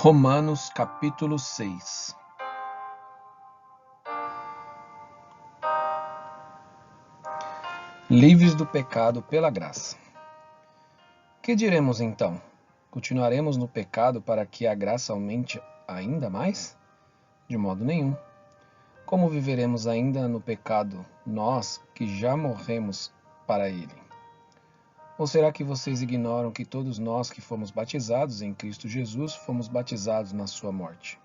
Romanos capítulo 6. Livres do pecado pela graça. Que diremos então? Continuaremos no pecado para que a graça aumente ainda mais? De modo nenhum. Como viveremos ainda no pecado, nós que já morremos para ele? Ou será que vocês ignoram que todos nós que fomos batizados em Cristo Jesus fomos batizados na sua morte?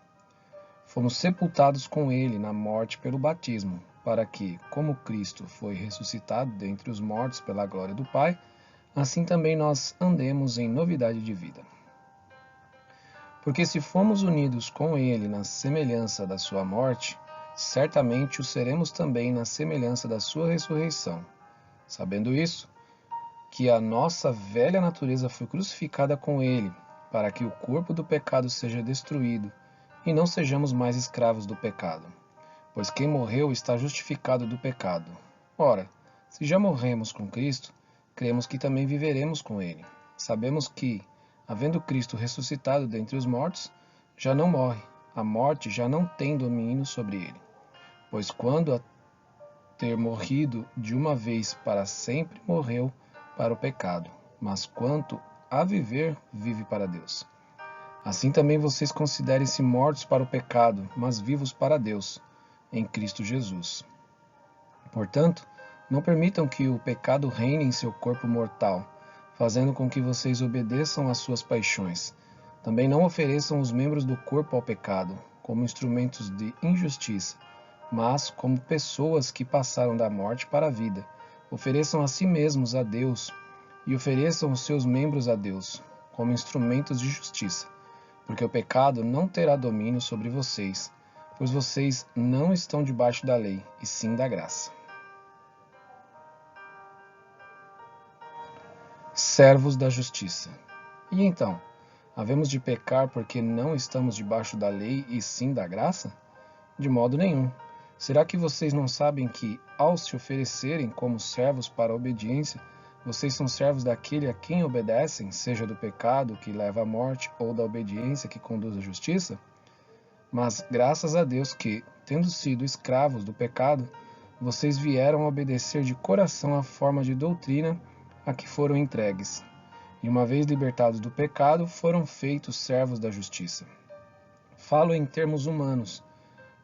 Fomos sepultados com ele na morte pelo batismo, para que, como Cristo foi ressuscitado dentre os mortos pela glória do Pai, assim também nós andemos em novidade de vida. Porque se fomos unidos com ele na semelhança da sua morte, certamente o seremos também na semelhança da sua ressurreição. Sabendo isso, que a nossa velha natureza foi crucificada com ele, para que o corpo do pecado seja destruído, e não sejamos mais escravos do pecado. Pois quem morreu está justificado do pecado. Ora, se já morremos com Cristo, cremos que também viveremos com ele. Sabemos que, havendo Cristo ressuscitado dentre os mortos, já não morre, a morte já não tem domínio sobre ele. Pois quando a ter morrido de uma vez para sempre, morreu para o pecado, mas quanto a viver, vive para Deus. Assim também vocês considerem-se mortos para o pecado, mas vivos para Deus, em Cristo Jesus. Portanto, não permitam que o pecado reine em seu corpo mortal, fazendo com que vocês obedeçam às suas paixões. Também não ofereçam os membros do corpo ao pecado, como instrumentos de injustiça, mas como pessoas que passaram da morte para a vida. Ofereçam a si mesmos a Deus e ofereçam os seus membros a Deus, como instrumentos de justiça, porque o pecado não terá domínio sobre vocês, pois vocês não estão debaixo da lei, e sim da graça. Servos da justiça. E então, havemos de pecar porque não estamos debaixo da lei e sim da graça? De modo nenhum. Será que vocês não sabem que, ao se oferecerem como servos para a obediência, vocês são servos daquele a quem obedecem, seja do pecado que leva à morte ou da obediência que conduz à justiça? Mas graças a Deus que, tendo sido escravos do pecado, vocês vieram a obedecer de coração à forma de doutrina a que foram entregues. E uma vez libertados do pecado, foram feitos servos da justiça. Falo em termos humanos,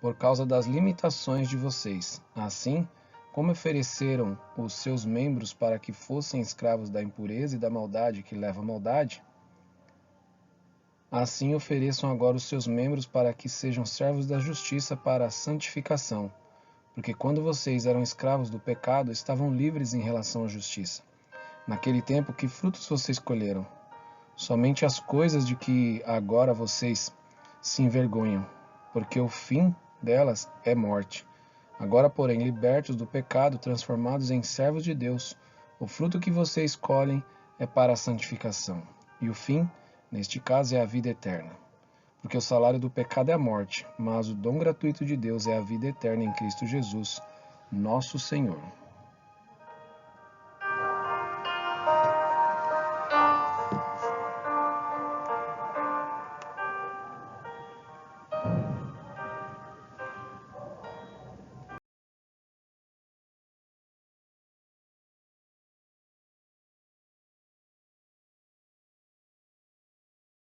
por causa das limitações de vocês. Assim, como ofereceram os seus membros para que fossem escravos da impureza e da maldade que leva à maldade, assim ofereçam agora os seus membros para que sejam servos da justiça para a santificação. Porque quando vocês eram escravos do pecado, estavam livres em relação à justiça. Naquele tempo, que frutos vocês colheram? Somente as coisas de que agora vocês se envergonham, porque o fim delas é morte. Agora, porém, libertos do pecado, transformados em servos de Deus, o fruto que vocês colhem é para a santificação. E o fim, neste caso, é a vida eterna. Porque o salário do pecado é a morte, mas o dom gratuito de Deus é a vida eterna em Cristo Jesus, nosso Senhor.